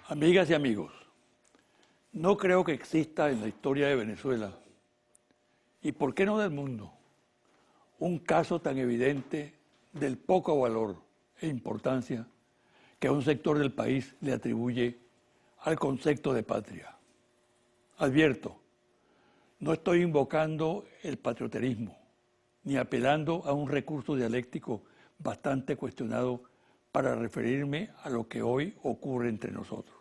Amigas y amigos, no creo que exista en la historia de Venezuela, y por qué no del mundo, un caso tan evidente del poco valor e importancia que a un sector del país le atribuye al concepto de patria. Advierto, no estoy invocando el patrioterismo, ni apelando a un recurso dialéctico bastante cuestionado para referirme a lo que hoy ocurre entre nosotros.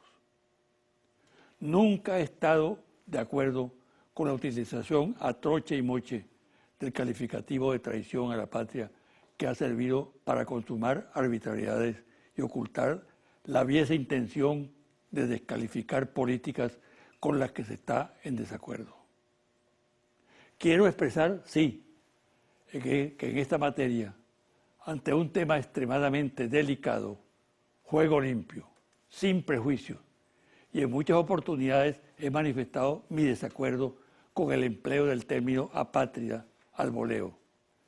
Nunca he estado de acuerdo con la utilización a troche y moche del calificativo de traición a la patria que ha servido para consumar arbitrariedades y ocultar la aviesa intención de descalificar políticas con las que se está en desacuerdo. Quiero expresar, sí, que en esta materia, ante un tema extremadamente delicado, juego limpio, sin prejuicios, y en muchas oportunidades he manifestado mi desacuerdo con el empleo del término apátrida al voleo,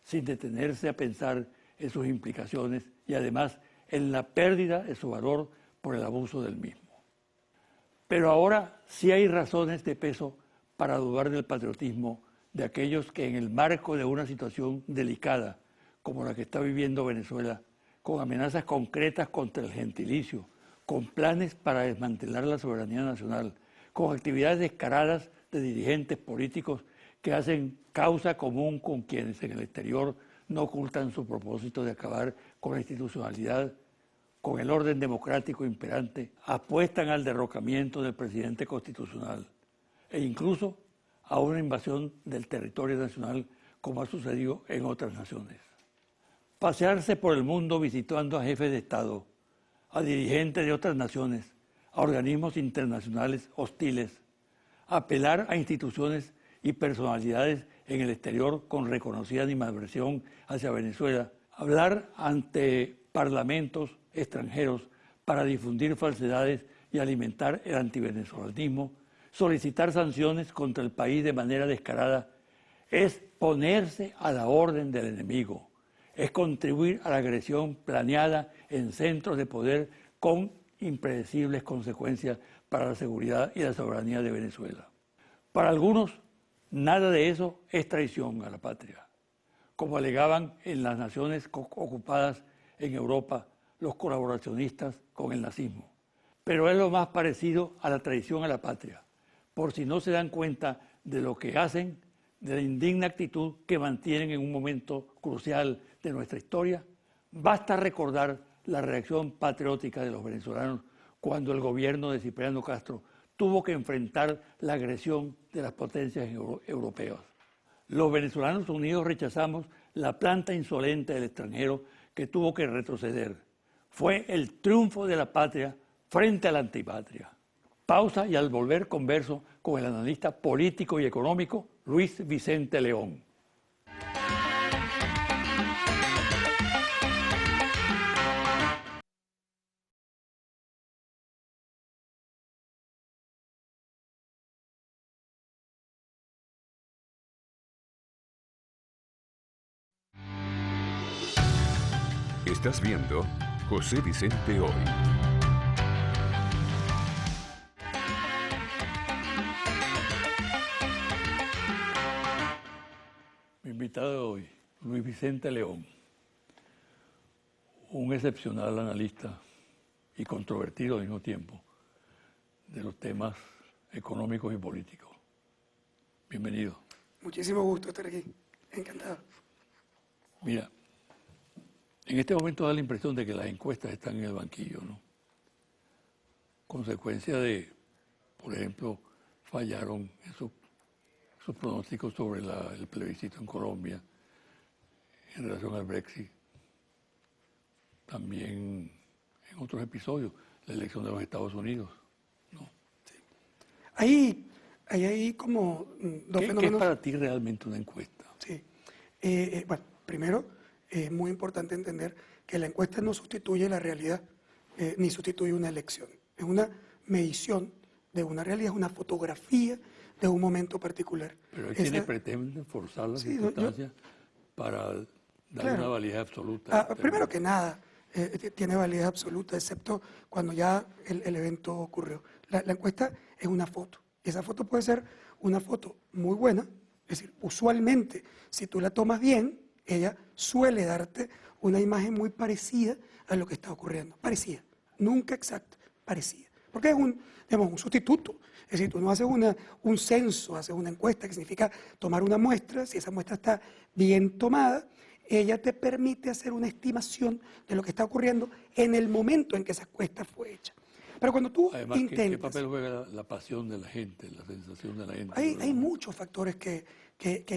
sin detenerse a pensar en sus implicaciones y además en la pérdida de su valor por el abuso del mismo. Pero ahora sí hay razones de peso para dudar del patriotismo de aquellos que en el marco de una situación delicada como la que está viviendo Venezuela, con amenazas concretas contra el gentilicio, con planes para desmantelar la soberanía nacional, con actividades descaradas de dirigentes políticos que hacen causa común con quienes en el exterior no ocultan su propósito de acabar con la institucionalidad, con el orden democrático imperante, apuestan al derrocamiento del presidente constitucional e incluso a una invasión del territorio nacional como ha sucedido en otras naciones. Pasearse por el mundo visitando a jefes de Estado, a dirigentes de otras naciones, a organismos internacionales hostiles, apelar a instituciones y personalidades en el exterior con reconocida animadversión hacia Venezuela, hablar ante parlamentos extranjeros para difundir falsedades y alimentar el antivenezolanismo, solicitar sanciones contra el país de manera descarada, es ponerse a la orden del enemigo, es contribuir a la agresión planeada en centros de poder con impredecibles consecuencias para la seguridad y la soberanía de Venezuela. Para algunos, nada de eso es traición a la patria, como alegaban en las naciones ocupadas en Europa los colaboracionistas con el nazismo. Pero es lo más parecido a la traición a la patria, por si no se dan cuenta de lo que hacen, de la indigna actitud que mantienen en un momento crucial de nuestra historia. Basta recordar la reacción patriótica de los venezolanos cuando el gobierno de Cipriano Castro tuvo que enfrentar la agresión de las potencias europeas. Los venezolanos unidos rechazamos la planta insolente del extranjero que tuvo que retroceder. Fue el triunfo de la patria frente a la antipatria. Pausa y al volver converso con el analista político y económico Luis Vicente León. Estás viendo José Vicente Hoy. Mi invitado de hoy, Luis Vicente León, un excepcional analista y controvertido al mismo tiempo de los temas económicos y políticos. Bienvenido. Muchísimo gusto estar aquí, encantado. Mira, en este momento da la impresión de que las encuestas están en el banquillo, ¿no? Consecuencia de, por ejemplo, fallaron en sus pronósticos sobre el plebiscito en Colombia en relación al Brexit. También en otros episodios, la elección de los Estados Unidos, ¿no? Sí. Hay como dos fenómenos. ¿Qué es para ti realmente una encuesta? Sí. Bueno, primero, es muy importante entender que la encuesta no sustituye la realidad, ni sustituye una elección. Es una medición de una realidad, es una fotografía de un momento particular. Pero hay quienes pretenden forzar las circunstancias para dar una validez absoluta. Primero que nada, tiene validez absoluta, excepto cuando ya el evento ocurrió. La encuesta es una foto. Esa foto puede ser una foto muy buena, es decir, usualmente, si tú la tomas bien, ella suele darte una imagen muy parecida a lo que está ocurriendo. Parecida, nunca exacta, parecida. Porque es digamos, un sustituto. Es decir, tú no haces un censo, haces una encuesta, que significa tomar una muestra. Si esa muestra está bien tomada, ella te permite hacer una estimación de lo que está ocurriendo en el momento en que esa encuesta fue hecha. Pero cuando tú Además, intentas... ¿qué papel juega la pasión de la gente, la sensación de la gente? Hay muchos factores que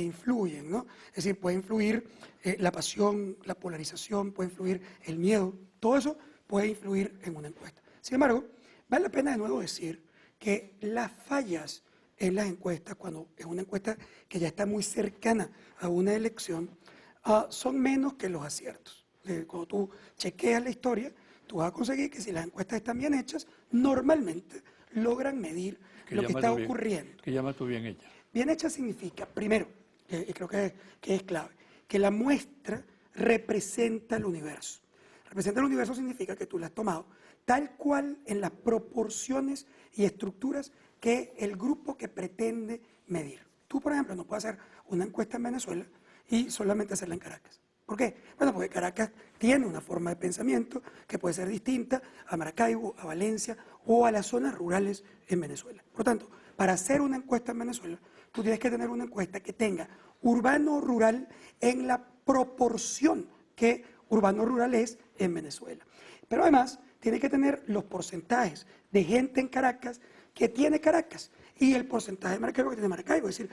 influyen, ¿no? Es decir, puede influir la pasión, la polarización, puede influir el miedo, todo eso puede influir en una encuesta. Sin embargo, vale la pena de nuevo decir que las fallas en las encuestas, cuando es una encuesta que ya está muy cercana a una elección, son menos que los aciertos. Cuando tú chequeas la historia, tú vas a conseguir que si las encuestas están bien hechas, normalmente logran medir lo que está ocurriendo. ¿Qué llamas tú bien hecha? Bien hecha significa, primero, y creo que es clave, que la muestra representa el universo. Representa el universo significa que tú la has tomado tal cual en las proporciones y estructuras que el grupo que pretende medir. Tú, por ejemplo, no puedes hacer una encuesta en Venezuela y solamente hacerla en Caracas. ¿Por qué? Bueno, porque Caracas tiene una forma de pensamiento que puede ser distinta a Maracaibo, a Valencia o a las zonas rurales en Venezuela. Por lo tanto, para hacer una encuesta en Venezuela, tú tienes que tener una encuesta que tenga urbano-rural en la proporción que urbano-rural es en Venezuela. Pero además, tiene que tener los porcentajes de gente en Caracas que tiene Caracas y el porcentaje de Maracaibo que tiene Maracaibo. Es decir,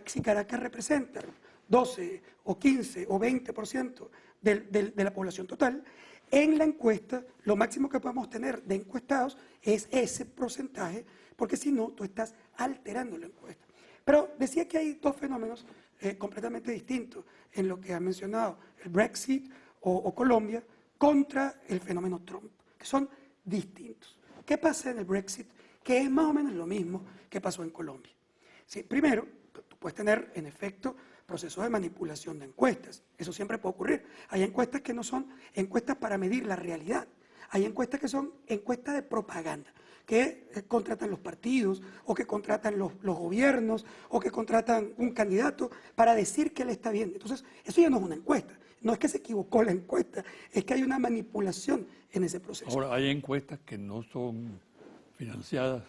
si Caracas representa 12 o 15 o 20% de la población total, en la encuesta lo máximo que podemos tener de encuestados es ese porcentaje, porque si no, tú estás alterando la encuesta. Pero decía que hay dos fenómenos completamente distintos en lo que ha mencionado el Brexit o Colombia contra el fenómeno Trump, que son distintos. ¿Qué pasa en el Brexit? Que es más o menos lo mismo que pasó en Colombia. Sí, primero, tú puedes tener, en efecto, procesos de manipulación de encuestas. Eso siempre puede ocurrir. Hay encuestas que no son encuestas para medir la realidad. Hay encuestas que son encuestas de propaganda, que contratan los partidos, o que contratan los gobiernos, o que contratan un candidato para decir que él está bien. Entonces, eso ya no es una encuesta. No es que se equivocó la encuesta, es que hay una manipulación en ese proceso. Ahora, hay encuestas que no son financiadas,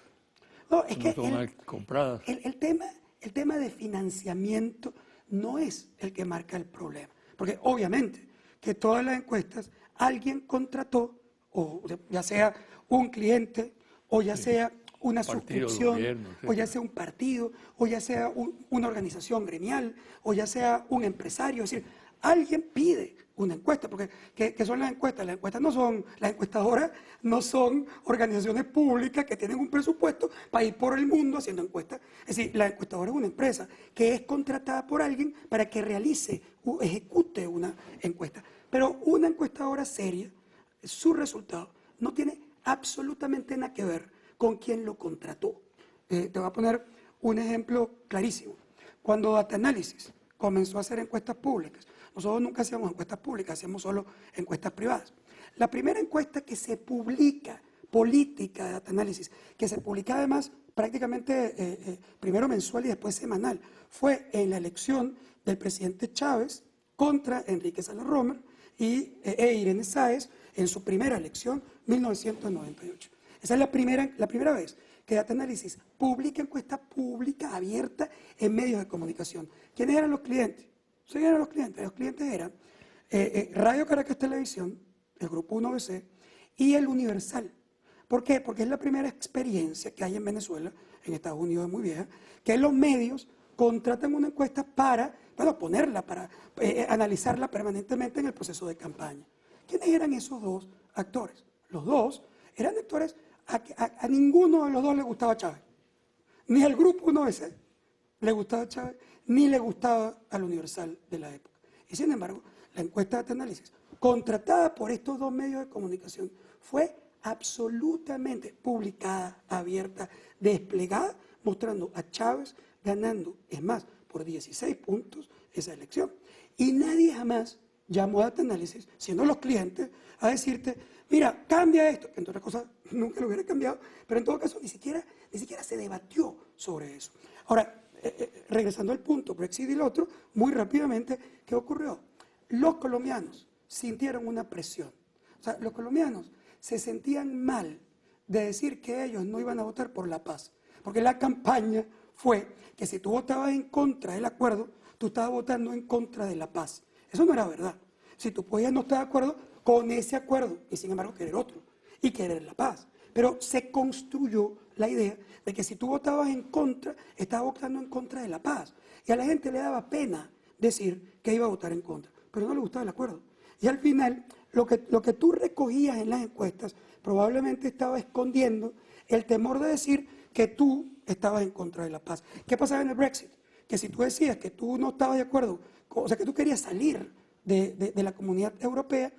no, es que son compradas. El tema de financiamiento no es el que marca el problema. Porque obviamente que todas las encuestas alguien contrató, o ya sea un cliente, o ya sea una suscripción, gobierno, o ya sea un partido, o ya sea una organización gremial, o ya sea un empresario. Es decir, alguien pide una encuesta, porque ¿qué son las encuestas? Las encuestas no son, las encuestadoras no son organizaciones públicas que tienen un presupuesto para ir por el mundo haciendo encuestas. Es decir, la encuestadora es una empresa que es contratada por alguien para que realice o ejecute una encuesta. Pero una encuestadora seria, su resultado no tiene absolutamente nada que ver con quien lo contrató. Te voy a poner un ejemplo clarísimo. Cuando Data Analysis comenzó a hacer encuestas públicas, nosotros nunca hacíamos encuestas públicas, hacíamos solo encuestas privadas. La primera encuesta que se publica, política de Data Analysis, que se publica además prácticamente primero mensual y después semanal, fue en la elección del presidente Chávez contra Enrique Salas-Romer e Irene Sáez en su primera elección, 1998. Esa es la primera vez que Data Analysis publica encuesta pública abierta en medios de comunicación. ¿Quiénes eran los clientes? ¿Quiénes eran los clientes? Los clientes eran Radio Caracas Televisión, el Grupo 1BC y el Universal. ¿Por qué? Porque es la primera experiencia que hay en Venezuela, en Estados Unidos es muy vieja, que los medios contratan una encuesta para, ponerla, para analizarla permanentemente en el proceso de campaña. ¿Quiénes eran esos dos actores? Los dos eran actores a ninguno de los dos le gustaba Chávez. Ni al Grupo 1BC le gustaba Chávez, ni le gustaba al Universal de la época. Y sin embargo, la encuesta de Data Analysis, contratada por estos dos medios de comunicación, fue absolutamente publicada, abierta, desplegada, mostrando a Chávez ganando, es más, por 16 puntos esa elección. Y nadie jamás llamó a Data Analysis, siendo los clientes, a decirte, mira, cambia esto, que entre otras cosas nunca lo hubiera cambiado, pero en todo caso ni siquiera se debatió sobre eso. Ahora, regresando al punto, Brexit y el otro, muy rápidamente, ¿qué ocurrió? Los colombianos sintieron una presión. O sea, los colombianos se sentían mal de decir que ellos no iban a votar por la paz, porque la campaña fue que si tú votabas en contra del acuerdo, tú estabas votando en contra de la paz. Eso no era verdad. Si tú podías no estar de acuerdo con ese acuerdo y sin embargo querer otro y querer la paz. Pero se construyó la idea de que si tú votabas en contra, estabas votando en contra de la paz. Y a la gente le daba pena decir que iba a votar en contra, pero no le gustaba el acuerdo. Y al final, lo que tú recogías en las encuestas probablemente estaba escondiendo el temor de decir que tú estabas en contra de la paz. ¿Qué pasaba en el Brexit? Que si tú decías que tú no estabas de acuerdo, o sea, que tú querías salir de la comunidad europea,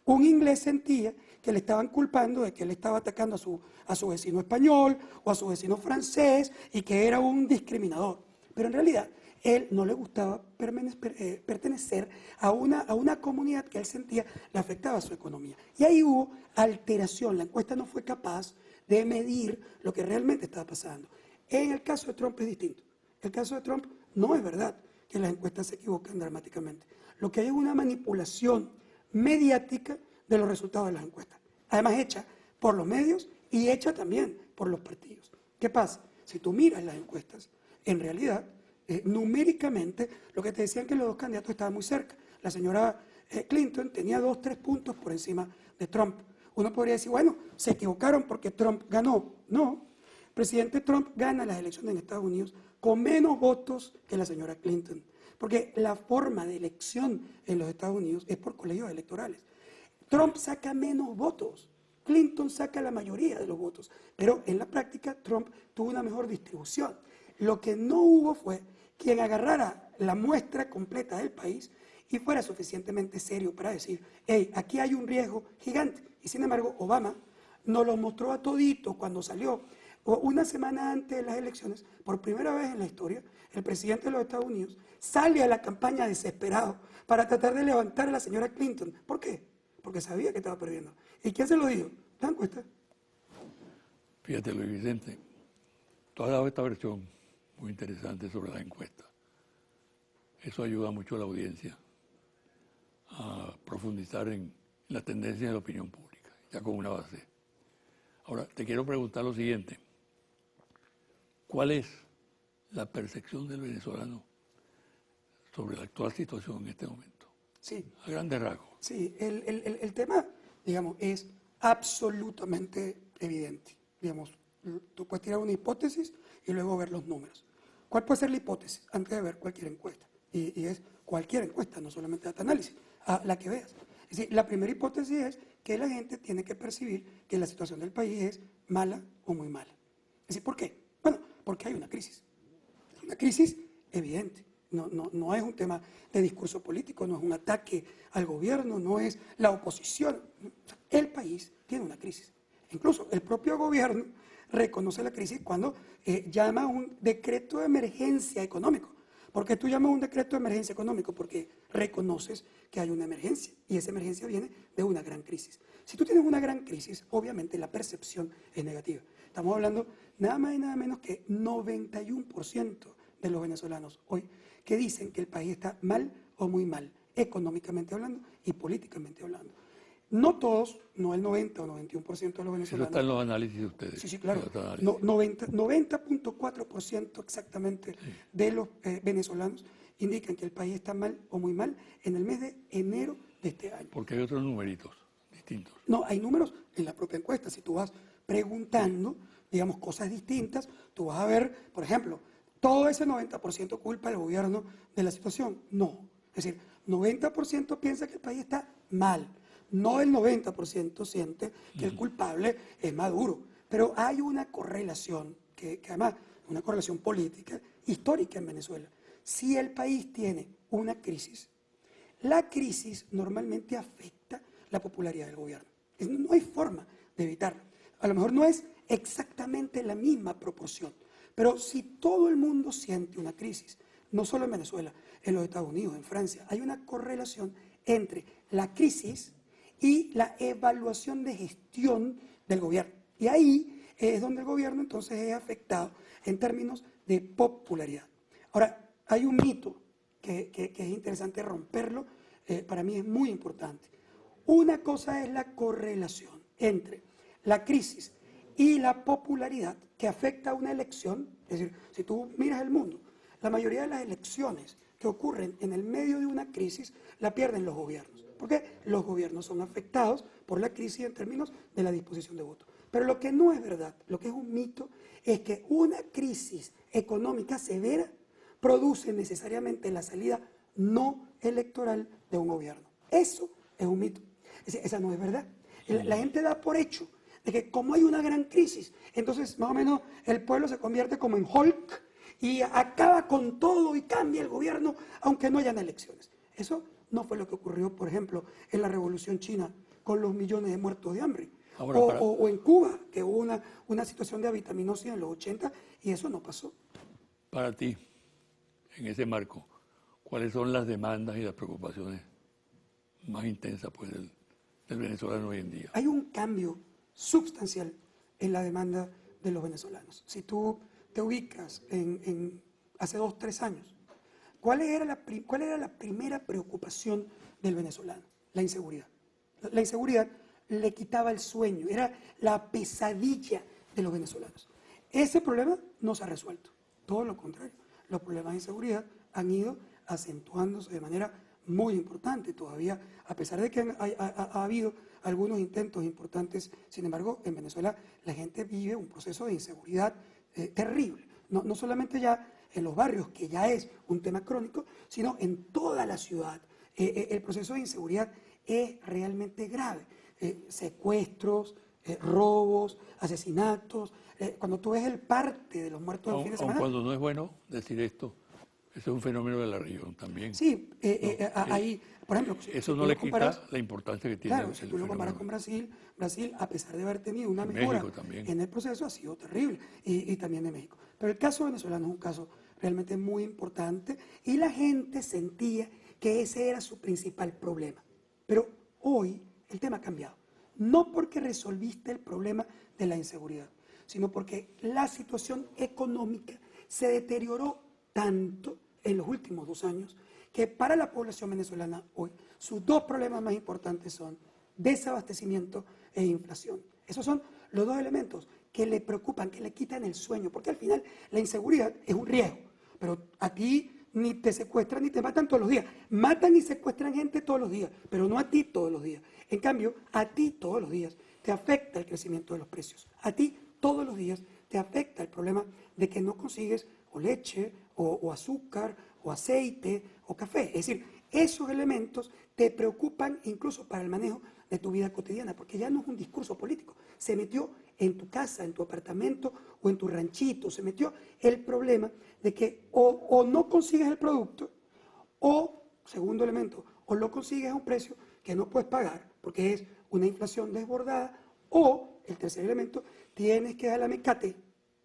un inglés sentía que le estaban culpando de que él estaba atacando a su vecino español o a su vecino francés y que era un discriminador. Pero en realidad, él no le gustaba pertenecer a una comunidad que él sentía le afectaba a su economía. Y ahí hubo alteración. La encuesta no fue capaz de medir lo que realmente estaba pasando. En el caso de Trump es distinto. El caso de Trump no es verdad que las encuestas se equivocan dramáticamente. Lo que hay es una manipulación mediática de los resultados de las encuestas. Además hecha por los medios y hecha también por los partidos. ¿Qué pasa? Si tú miras las encuestas, en realidad, numéricamente, lo que te decían que los dos candidatos estaban muy cerca. La señora Clinton tenía 2-3 puntos por encima de Trump. Uno podría decir, bueno, se equivocaron porque Trump ganó. No, el presidente Trump gana las elecciones en Estados Unidos con menos votos que la señora Clinton. Porque la forma de elección en los Estados Unidos es por colegios electorales. Trump saca menos votos, Clinton saca la mayoría de los votos, pero en la práctica Trump tuvo una mejor distribución. Lo que no hubo fue quien agarrara la muestra completa del país y fuera suficientemente serio para decir, hey, aquí hay un riesgo gigante. Y sin embargo, Obama nos lo mostró a todito cuando salió. Una semana antes de las elecciones, por primera vez en la historia, el presidente de los Estados Unidos sale a la campaña desesperado para tratar de levantar a la señora Clinton. ¿Por qué? Porque sabía que estaba perdiendo. ¿Y quién se lo dijo? ¿La encuesta? Fíjate, Luis Vicente, tú has dado esta versión muy interesante sobre la encuesta. Eso ayuda mucho a la audiencia a profundizar en la tendencia de la opinión pública, ya con una base. Ahora, te quiero preguntar lo siguiente. ¿Cuál es la percepción del venezolano sobre la actual situación en este momento? Sí. A grandes rasgos. Sí, el tema, digamos, es absolutamente evidente. Digamos, tú puedes tirar una hipótesis y luego ver los números. ¿Cuál puede ser la hipótesis antes de ver cualquier encuesta? Y es cualquier encuesta, no solamente Data Analysis, a la que veas. Es decir, la primera hipótesis es que la gente tiene que percibir que la situación del país es mala o muy mala. Es decir, ¿por qué? Bueno, porque hay una crisis. Una crisis evidente. No es un tema de discurso político, no es un ataque al gobierno, no es la oposición. El país tiene una crisis. Incluso el propio gobierno reconoce la crisis cuando llama a un decreto de emergencia económico. ¿Por qué tú llamas un decreto de emergencia económico? Porque reconoces que hay una emergencia y esa emergencia viene de una gran crisis. Si tú tienes una gran crisis, obviamente la percepción es negativa. Estamos hablando nada más y nada menos que 91% de los venezolanos hoy que dicen que el país está mal o muy mal, económicamente hablando y políticamente hablando. No todos, no el 90 o 91% de los venezolanos. Eso está en los análisis de ustedes. Sí, claro. 90.4% exactamente de los venezolanos indican que el país está mal o muy mal en el mes de enero de este año. Porque hay otros numeritos distintos. No, hay números en la propia encuesta. Si tú vas preguntando, digamos, cosas distintas, tú vas a ver, por ejemplo, todo ese 90% culpa al gobierno de la situación. No. Es decir, 90% piensa que el país está mal. No el 90% siente que el culpable es Maduro. Pero hay una correlación, que además es una correlación política, histórica en Venezuela. Si el país tiene una crisis, la crisis normalmente afecta la popularidad del gobierno. No hay forma de evitarlo. A lo mejor no es exactamente la misma proporción, pero si todo el mundo siente una crisis, no solo en Venezuela, en los Estados Unidos, en Francia, hay una correlación entre la crisis y la evaluación de gestión del gobierno. Y ahí es donde el gobierno entonces es afectado en términos de popularidad. Ahora, hay un mito que es interesante romperlo, para mí es muy importante. Una cosa es la correlación entre la crisis y la popularidad que afecta a una elección. Es decir, si tú miras el mundo, la mayoría de las elecciones que ocurren en el medio de una crisis la pierden los gobiernos, porque los gobiernos son afectados por la crisis en términos de la disposición de voto. Pero lo que no es verdad, lo que es un mito, es que una crisis económica severa produce necesariamente la salida no electoral de un gobierno. Eso es un mito. Esa no es verdad. La gente da por hecho de que como hay una gran crisis, entonces más o menos el pueblo se convierte como en Hulk y acaba con todo y cambia el gobierno aunque no hayan elecciones. Eso no fue lo que ocurrió, por ejemplo, en la Revolución China con los millones de muertos de hambre. Ahora, o en Cuba, que hubo una situación de avitaminosis en los 80 y eso no pasó. Para ti, en ese marco, ¿cuáles son las demandas y las preocupaciones más intensas pues, del venezolano hoy en día? Hay un cambio sustancial en la demanda de los venezolanos. Si tú te ubicas en hace 2, 3 años, ¿cuál era la primera preocupación del venezolano? La inseguridad. La inseguridad le quitaba el sueño, era la pesadilla de los venezolanos. Ese problema no se ha resuelto, todo lo contrario. Los problemas de inseguridad han ido acentuándose de manera muy importante todavía, a pesar de que ha habido algunos intentos importantes. Sin embargo, en Venezuela la gente vive un proceso de inseguridad terrible, no solamente ya en los barrios, que ya es un tema crónico, sino en toda la ciudad. El proceso de inseguridad es realmente grave. Secuestros, robos, asesinatos. Cuando tú ves el parte de los muertos del fin de semana... Cuando no es bueno decir esto, ese es un fenómeno de la región también. Sí, ahí, por ejemplo... Eso no le quita la importancia que tiene. Claro, si tú lo comparas con Brasil, a pesar de haber tenido una mejora en el proceso, ha sido terrible, y también en México. Pero el caso venezolano es un caso realmente muy importante, y la gente sentía que ese era su principal problema. Pero hoy el tema ha cambiado. No porque resolviste el problema de la inseguridad, sino porque la situación económica se deterioró tanto en los últimos 2 años que para la población venezolana hoy sus 2 problemas más importantes son desabastecimiento e inflación. Esos son los 2 elementos que le preocupan, que le quitan el sueño, porque al final la inseguridad es un riesgo, pero a ti ni te secuestran ni te matan todos los días. Matan y secuestran gente todos los días, pero no a ti todos los días. En cambio, a ti todos los días te afecta el crecimiento de los precios. A ti todos los días te afecta el problema de que no consigues o leche, o azúcar, o aceite, o café. Es decir, esos elementos te preocupan incluso para el manejo de tu vida cotidiana, porque ya no es un discurso político. Se metió en tu casa, en tu apartamento o en tu ranchito, se metió el problema de que o no consigues el producto, o, segundo elemento, o lo consigues a un precio que no puedes pagar, porque es una inflación desbordada, o, el tercer elemento, tienes que dar la mecate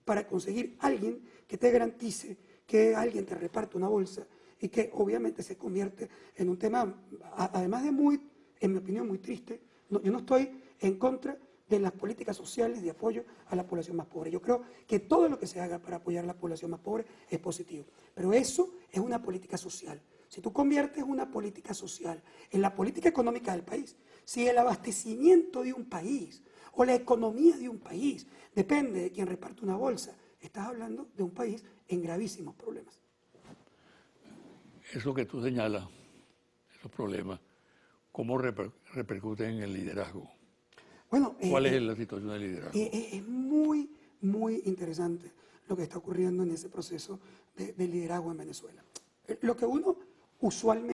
para conseguir alguien que te garantice que alguien te reparte una bolsa, y que obviamente se convierte en un tema, además de muy, en mi opinión, muy triste. Yo no estoy en contra de las políticas sociales de apoyo a la población más pobre. Yo creo que todo lo que se haga para apoyar a la población más pobre es positivo, pero eso es una política social. Si tú conviertes una política social en la política económica del país, si el abastecimiento de un país o la economía de un país depende de quien reparte una bolsa, estás hablando de un país en gravísimos problemas. Eso que tú señalas, esos problemas, ¿cómo repercuten en el liderazgo? Bueno, ¿Cuál es la situación del liderazgo? Es muy, muy interesante lo que está ocurriendo en ese proceso de liderazgo en Venezuela. Lo que uno usualmente